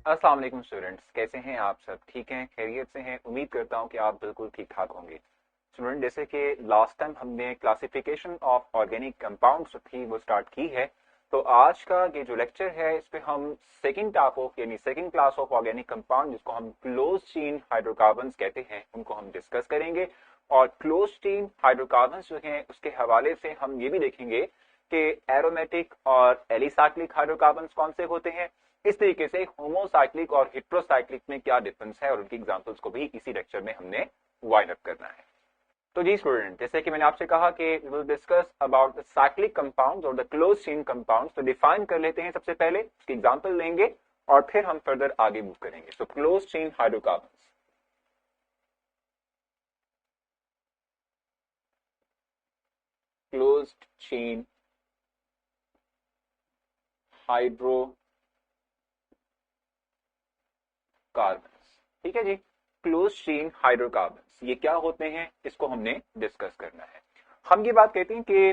अस्सलाम वालेकुम स्टूडेंट्स, कैसे हैं आप सब? ठीक हैं, खैरियत से हैं? उम्मीद करता हूं कि आप बिल्कुल ठीक ठाक होंगे। स्टूडेंट, जैसे कि लास्ट टाइम हमने क्लासिफिकेशन ऑफ ऑर्गेनिक कंपाउंड्स थी वो स्टार्ट की है, तो आज का ये जो लेक्चर है इस पे हम सेकंड टाइप ऑफ यानी second class of organic compound जिसको हम क्लोज चेन हाइड्रोकार्बन्स कहते हैं उनको हम डिस्कस करेंगे। और क्लोज चेन हाइड्रोकार्बन्स जो हैं उसके हवाले से हम ये भी देखेंगे कि एरोमेटिक और एलिसाइक्लिक हाइड्रोकार्बन्स कौन से होते हैं। इस तरीके से होमोसाइक्लिक और हेट्रोसाइक्लिक में क्या डिफरेंस है और उनकी एग्जांपल्स को भी इसी लेक्चर में हमने वाइंड अप करना है। तो जी स्टूडेंट, जैसे कि मैंने आपसे कहा कि we will discuss about the cyclic compounds और द क्लोज चेन कंपाउंड्स। तो डिफाइन कर लेते हैं सबसे पहले, उसकी एग्जांपल लेंगे और फिर हम फर्दर आगे मूव करेंगे। So close chain hydrocarbons, closed chain hydrocarbons, ठीक है जी। क्लोज चेन हाइड्रोकार्बन्स ये क्या होते हैं, इसको हमने डिस्कस करना है। हम ये बात कहते हैं कि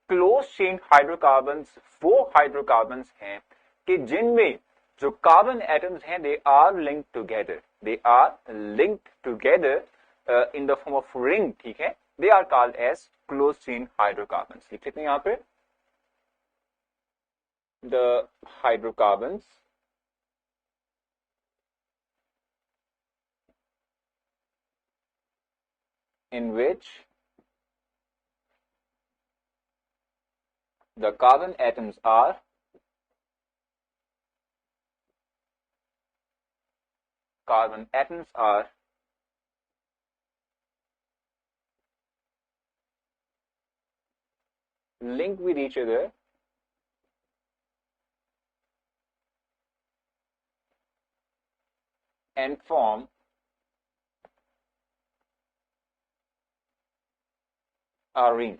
क्लोज चेन हाइड्रोकार्बन्स वो हाइड्रोकार्बन्स हैं कि जिनमें जो कार्बन एटम्स हैं they are linked together, they are linked together in the form of ring, ठीक है। They are called as close chain hydrocarbons. लिख लेते हैं यहां पे, the hydrocarbons in which the carbon atoms are linked with each other and form a ring,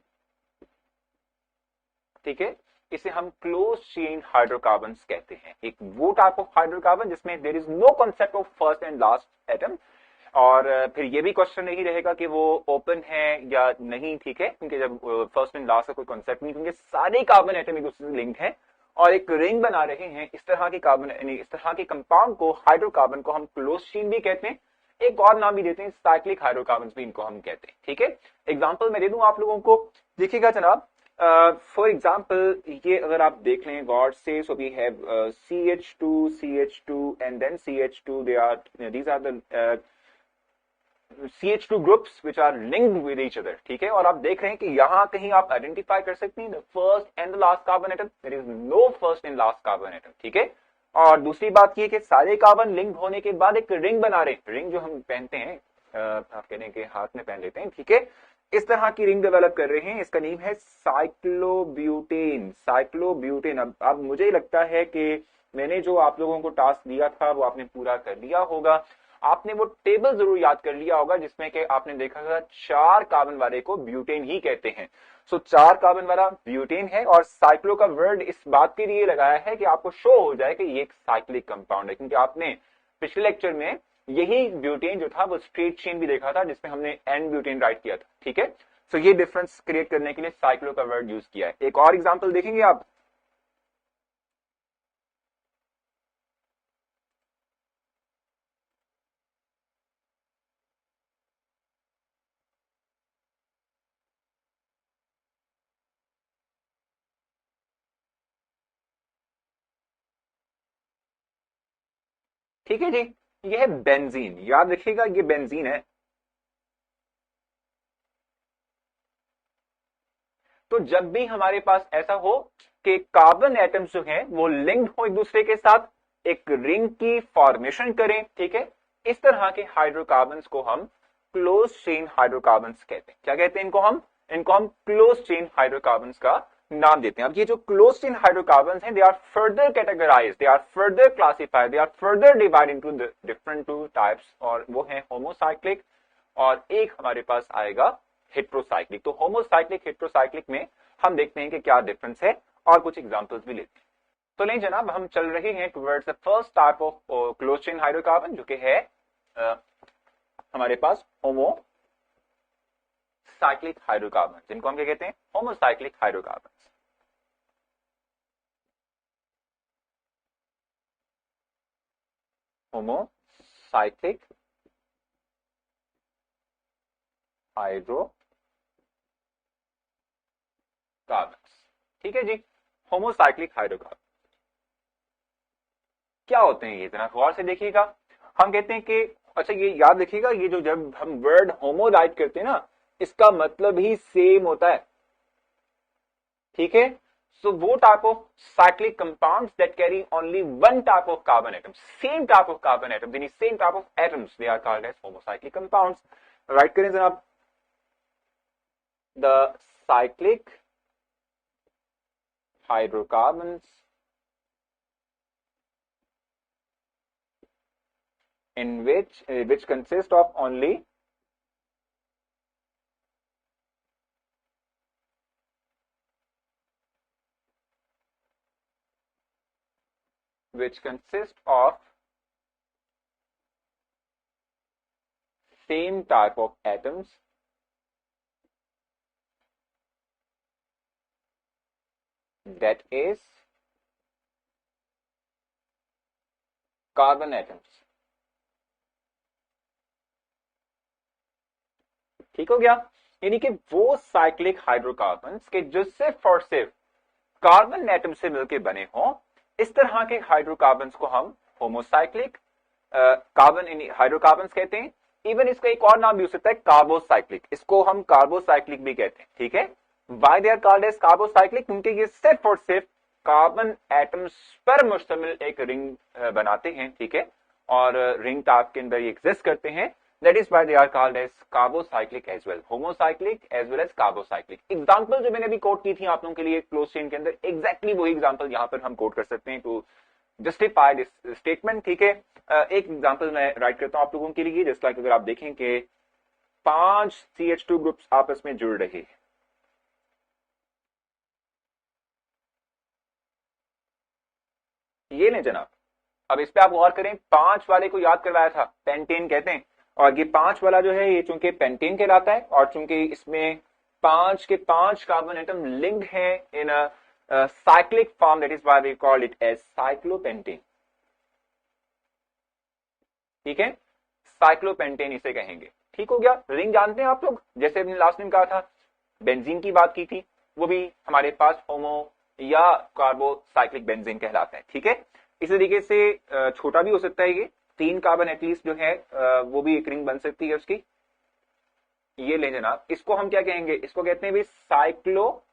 ठीक है। इसे हम क्लोज चेन हाइड्रोकार्बन्स कहते हैं। एक वो टाइप ऑफ हाइड्रोकार्बन जिसमें there is no concept of first and last atom, और फिर ये भी क्वेश्चन नहीं रहेगा कि वो ओपन है या नहीं, ठीक है, क्योंकि जब फर्स्ट एंड लास्ट का कोई कॉन्सेप्ट नहीं, क्योंकि सारे कार्बन एटम एक दूसरे से लिंक्ड हैं और एक रिंग बना रहे हैं। इस तरह के कार्बन यानी इस तरह के कंपाउंड को, हाइड्रोकार्बन को हम क्लोज चेन भी कहते हैं। एक और नाम भी देते हैं, साइक्लिक हाइड्रोकार्बन भी इनको हम कहते हैं, ठीक है। एग्जाम्पल मैं दे दूं आप लोगों को, देखिएगा जनाब। फॉर एग्जाम्पल ये अगर आप देख लें गॉड से, so we have CH2 and then CH2, they are these are the CH2 groups which are linked with each other, ठीक है। और आप देख रहे हैं कि यहां कहीं आप आइडेंटिफाई कर सकते हैं the first and the last carbon atom, there is no first and last carbon atom, ठीक है। और दूसरी बात ये कि सारे कार्बन लिंक होने के बाद एक रिंग बना रहे हैं। रिंग जो हम पहनते हैं, आप कहने के हाथ में पहन लेते हैं, ठीक है, इस तरह की रिंग डेवलप कर रहे हैं। इसका नेम है साइक्लोब्यूटेन। साइक्लोब्यूटेन। अब मुझे लगता है कि मैंने जो आप लोगों को टास्क दिया था वो आपने पूरा कर लिया होगा। आपने वो टेबल जरूर याद कर लिया होगा जिसमें कि आपने देखा था 4 कार्बन वाले को ब्यूटेन ही कहते हैं। सो 4 कार्बन वाला ब्यूटेन है, और साइक्लो का वर्ड इस बात के लिए लगाया है कि आपको शो हो जाए कि ये एक साइक्लिक कंपाउंड है, क्योंकि आपने पिछले लेक्चर में यही ब्यूटेन जो था वो स्ट्रेट चेन भी देखा था जिसमें हमने एन ब्यूटेन राइट किया था, ठीक है। सो ये डिफरेंस क्रिएट करने के लिए साइक्लो का वर्ड यूज किया है। एक और एग्जाम्पल देखेंगे आप, ठीक है जी। ये है बेंजीन, याद रखिएगा ये बेंजीन है। तो जब भी हमारे पास ऐसा हो कि कार्बन एटम्स जो हैं वो लिंक्ड हो एक दूसरे के साथ, एक रिंग की फॉर्मेशन करें, ठीक है, इस तरह के हाइड्रोकार्बन्स को हम क्लोज चेन हाइड्रोकार्बन्स कहते हैं। क्या कहते हैं इनको हम क्लोज चेन हाइड्रोकार्बन्स का नाम देते हैं। अब ये जो क्लोज चेन हाइड्रोकार्बन्स हैं, they are further categorised, they are further classified, they are further divide into different two types, और वो है होमोसाइक्लिक और एक हमारे पास आएगा हेट्रोसाइक्लिक। तो होमोसाइक्लिक हेट्रोसाइक्लिक में हम देखते हैं कि क्या डिफरेंस है और कुछ एग्जांपल्स भी लेते हैं। तो नहीं जनाब, हम चल रहे हैं towards the first type of close chain hydrocarbon जो कि है हमारे पास होमोसाइक्लिक हाइड्रोकार्बन, जिनको हम क्या कहते हैं, होमोसाइक्लिक हाइड्रोकार्बन। Homocyclic hydrocarbons. ठीक है जी, होमोसाइक्लिक हाइड्रोकार्बन क्या होते हैं ये जरा गौर से देखिएगा। हम कहते हैं कि अच्छा ये याद रखिएगा, ये जो जब हम वर्ड होमो राइट करते हैं ना, इसका मतलब ही सेम होता है। ठीक है, so वो type of cyclic compounds that carry only one type of carbon atom, same type of carbon atom, they need same type of atoms, they are called as homocyclic compounds. Right करें जनाब, the cyclic hydrocarbons in which consist of only which consist of same type of atoms that is carbon atoms। ठीक हो गया, यानी कि वो cyclic hydrocarbons के जो सिर्फ और सिर्फ कार्बन एटम से मिलकर बने हों, इस तरह के हाइड्रोकार्बन्स को हम होमोसाइक्लिक कार्बन हाइड्रोकार्बन्स कहते हैं। इवन इसका एक और नाम भी हो सकता है कार्बोसाइक्लिक, इसको हम कार्बोसाइक्लिक भी कहते हैं। ठीक है, why they are called as carbocyclic, क्योंकि ये सिर्फ और सिर्फ कार्बन एटम्स पर मुश्तमिल एक रिंग बनाते हैं। ठीक है, और रिंग टाइप के अंदर ये एग्जिस्ट करते हैं। That is why they are called as carbocyclic as well, homocyclic as well as carbocyclic। Example जो मैंने अभी कोट की थी आप लोगों के लिए क्लोज चेन के अंदर, एग्जैक्टली वही एग्जाम्पल यहाँ पर हम कोट कर सकते हैं टू जस्टिफाई दिस स्टेटमेंट। ठीक है, एक एग्जाम्पल मैं राइट करता हूं आप लोगों के लिए। जस्ट लाइक अगर आप देखें कि 5 CH2 ग्रुप्स आपस में जुड़ रहे हैं, ये लें जनाब। अब इस पे आप गौर करें, 5 वाले को याद करवाया था, पेंटेन कहते हैं, और ये 5 वाला जो है ये चूंकि पेंटेन कहलाता है, और चूंकि इसमें 5 के 5 कार्बन एटम लिंक्ड हैं in a cyclic form, that is why we call it as cyclopentane. ठीक है, साइक्लोपेंटेन इसे कहेंगे। ठीक हो गया, रिंग जानते हैं आप लोग, जैसे हमने लास्ट दिन कहा था बेंजीन की बात की थी, वो भी हमारे पास होमो या कार्बोसाइक्लिक बेंजीन कहलाता है। ठीक है, इसी तरीके से छोटा भी हो सकता है, ये 3 कार्बन एटलीस्ट जो है वो भी एक रिंग बन सकती है उसकी। ये ले जनाब, इसको हम क्या कहेंगे, इसको कहते हैं भाई साइक्लोप्रोपेन,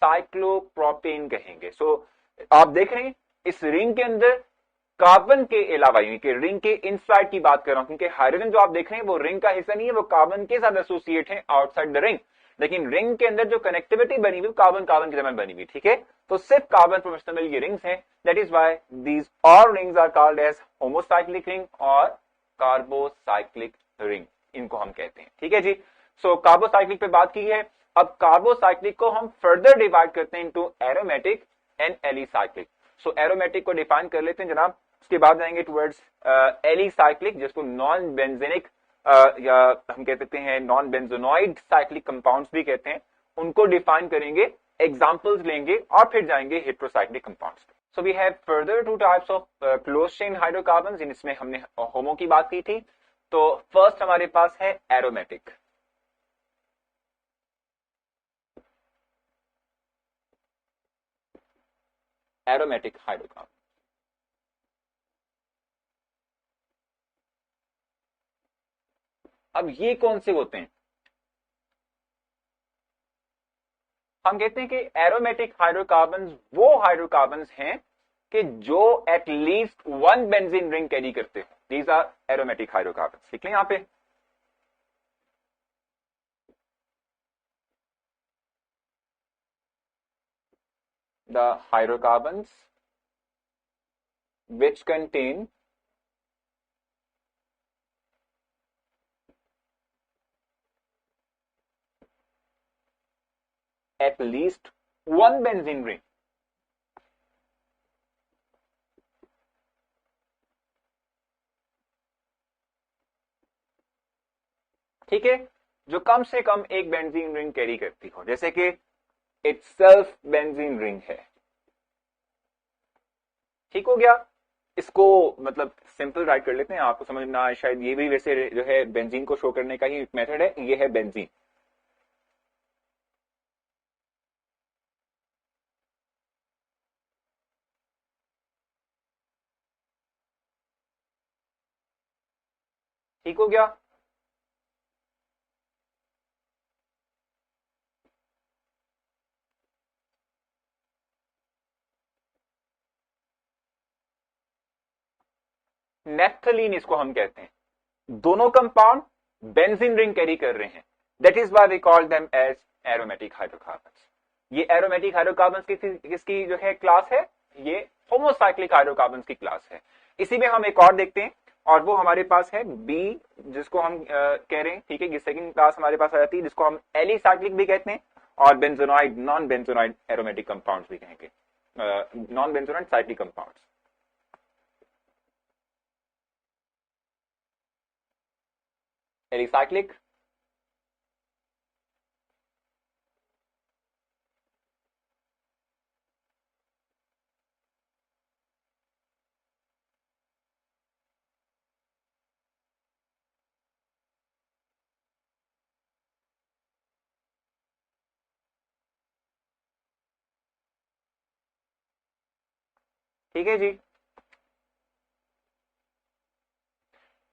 साइक्लोप्रोपेन कहेंगे। सो आप देख रहे हैं इस रिंग के अंदर कार्बन के अलावा, यानी कि रिंग के इनसाइड की बात कर रहा हूं, क्योंकि हाइड्रोजन जो आप देख रहे हैं वो रिंग का हिस्सा नहीं है, वो कार्बन के साथ एसोसिएट है आउटसाइड द रिंग। लेकिन रिंग के अंदर जो कनेक्टिविटी बनी हुई कार्बन कार्बन के दरमियान बनी हुई। ठीक है, तो सिर्फ कार्बन पर मुश्तमिल ये रिंग्स हैं। That is why these all rings are called as homocyclic ring और कार्बोसाइक्लिक रिंग, इनको हम कहते हैं। ठीक है जी, सो कार्बोसाइक्लिक पे बात की है। अब कार्बोसाइक्लिक को हम फर्दर डिवाइड करते हैं into aromatic and alicyclic. So aromatic को डिफाइन कर लेते हैं जनाब, उसके बाद जाएंगे टुवर्ड्स एलिसाइक्लिक, जिसको नॉन बेंजेनिक या हम कह सकते हैं नॉन बेंजोनॉइड साइक्लिक कंपाउंड्स भी कहते हैं, उनको डिफाइन करेंगे, एग्जांपल्स लेंगे और फिर जाएंगे हेट्रोसाइक्लिक कंपाउंड्स पे। So we have further 2 types of close chain hydrocarbons, जिनमें हमने होमो की बात की थी। तो फर्स्ट हमारे पास है एरोमेटिक। एरोमेटिक हाइड्रोकार्बन, अब ये कौन से होते हैं, हम कहते हैं कि एरोमेटिक हाइड्रोकार्बन्स वो हाइड्रोकार्बन्स हैं कि जो at least 1 benzene ring carry करते हैं। These are aromatic hydrocarbons. लिख लें यहां पे, the hydrocarbons which contain at least 1 benzene ring। ठीक है, जो कम से कम एक बेंजीन रिंग कैरी करती हो, जैसे कि इटसेल्फ बेंजीन रिंग है। ठीक हो गया। इसको मतलब सिंपल राइट कर लेते हैं, आपको समझ में आए शायद। ये भी वैसे जो है बेंजीन को शो करने का ही मेथड है, ये है बेंजीन। ठीक हो गया। नेफ्थलीन इसको हम कहते हैं। दोनों कंपाउंड बेंजीन रिंग कैरी कर रहे हैं, that is why we call them as aromatic hydrocarbons. ये एरोमेटिक हाइड्रोकार्बन्स किसकी जो है क्लास है, ये होमोसाइक्लिक हाइड्रोकार्बन्स की क्लास है। इसी में हम एक और देखते हैं, और वो हमारे पास है बी, जिसको हम कह रहे हैं, ठीक है, ये सेकंड क्लास हमारे पास आ जाती है, जिसको हम एलिसाइक्लिक भी कहते हैं, और benzenoid non benzenoid aromatic compounds भी कहेंगे, non benzenoid cyclic compounds. Alicyclic, ठीक है जी।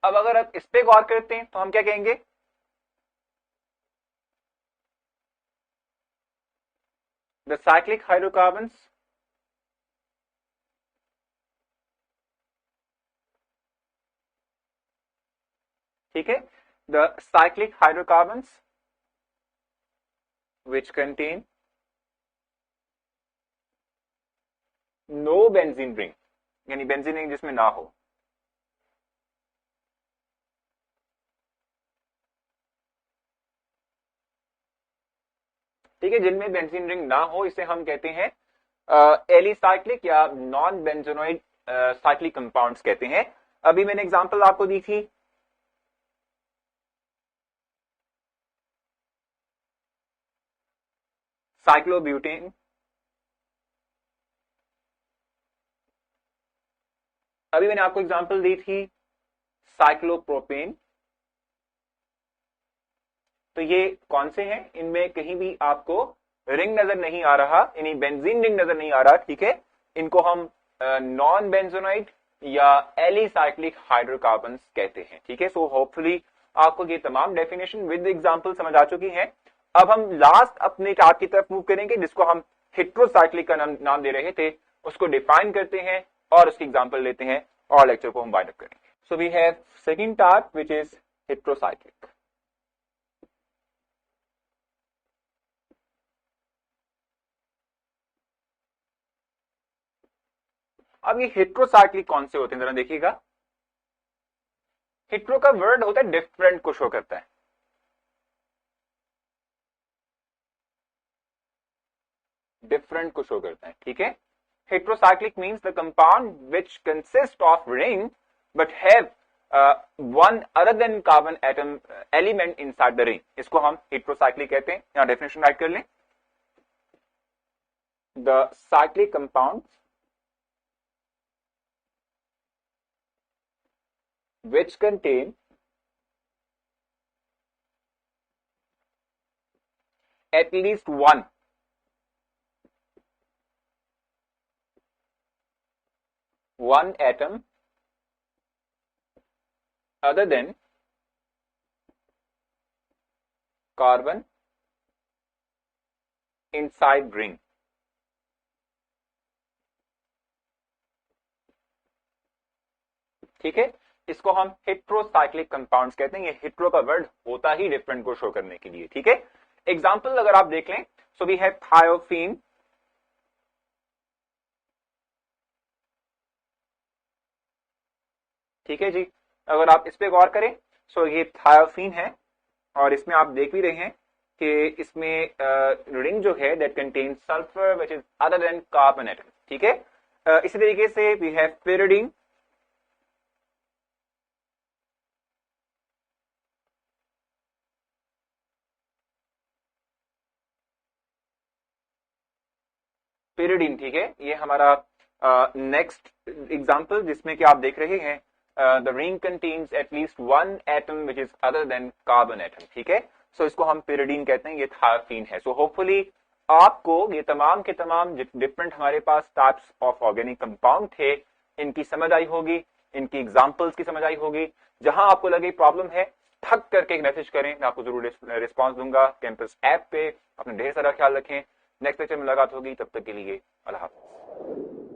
अब अगर आप इस पे गौर करते हैं तो हम क्या कहेंगे, द साइक्लिक हाइड्रोकार्बन्स ठीक है, the cyclic hydrocarbons which contain no benzene ring, यानी बेंजीन रिंग जिसमें ना हो। ठीक है, जिनमें बेंजीन रिंग ना हो इसे हम कहते हैं एलिसाइक्लिक या नॉन बेंजोनोइड साइक्लिक कंपाउंड्स कहते हैं। अभी मैंने एग्जांपल आपको दी थी, साइक्लोब्यूटेन, अभी मैंने आपको एग्जांपल दी थी साइक्लोप्रोपेन। तो ये कौन से हैं, इनमें कहीं भी आपको रिंग नजर नहीं आ रहा, यानी बेंजीन रिंग नजर नहीं आ रहा, ठीक है। इनको हम नॉन बेंजोनाइड या एलिसाइक्लिक हाइड्रोकार्बन्स कहते हैं, ठीक है। सो होपफुली आपको ये तमाम डेफिनेशन विद एग्जांपल समझ आ चुकी हैं। अब हम लास्ट अपने टास्क की तरफ मूव करेंगे, जिसको हम हेट्रोसाइक्लिक का नाम दे रहे थे, उसको डिफाइन करते हैं और उसकी एग्जांपल लेते हैं, और लेक्चर को हम वाइंड अप करेंगे। So we have second task which is heterocyclic. अब ये हेट्रोसाइक्लिक कौन से होते हैं, जरा देखिएगा। हेट्रो का वर्ड होता है डिफरेंट को शो करता है, डिफरेंट को शो करता है, ठीक है। Heterocyclic means the compound which consist of ring but have one other than carbon atom element inside the ring, इसको हम हेट्रोसाइक्लिक कहते हैं। यहां डेफिनेशन राइट कर लें, the cyclic compounds which contain at least one atom other than carbon inside ring। ठीक है, इसको हम हेट्रोसाइक्लिक कंपाउंड्स कहते हैं। ये हेट्रो का वर्ड होता ही डिफरेंट को शो करने के लिए, ठीक है। एग्जांपल अगर आप देख लें, सो वी हैव थायोफीन, ठीक है जी। अगर आप इस पे गौर करें, सो ये थायोफीन है, और इसमें आप देख भी रहे हैं कि इसमें रिंग जो है that contains sulphur which is other than carbon atom, ठीक है। इसी तरीके से वी हैव pyridine, pyridine, ठीक है, ये हमारा नेक्स्ट एग्जाम्पल जिसमें कि आप देख रहे हैं the ring contains at least one atom which is other than carbon atom, ठीक है। सो इसको हम pyridine कहते हैं, ये थायोफीन है। सो होपफुली आपको ये तमाम के तमाम डिफरेंट हमारे पास टाइप्स ऑफ ऑर्गेनिक कंपाउंड थे, इनकी समझ आई होगी, इनकी एग्जांपल्स की समझ आई होगी। जहां आपको लगे प्रॉब्लम है, ठक करके एक मैसेज करें, मैं आपको जरूर रिस्पॉन्स दूंगा कैंपस ऐप पे। अपने ढेर सारा ख्याल रखें, नेक्स्ट लेक्चर में मुलाकात होगी, तब तक के लिए अल्लाह हाफ़िज़।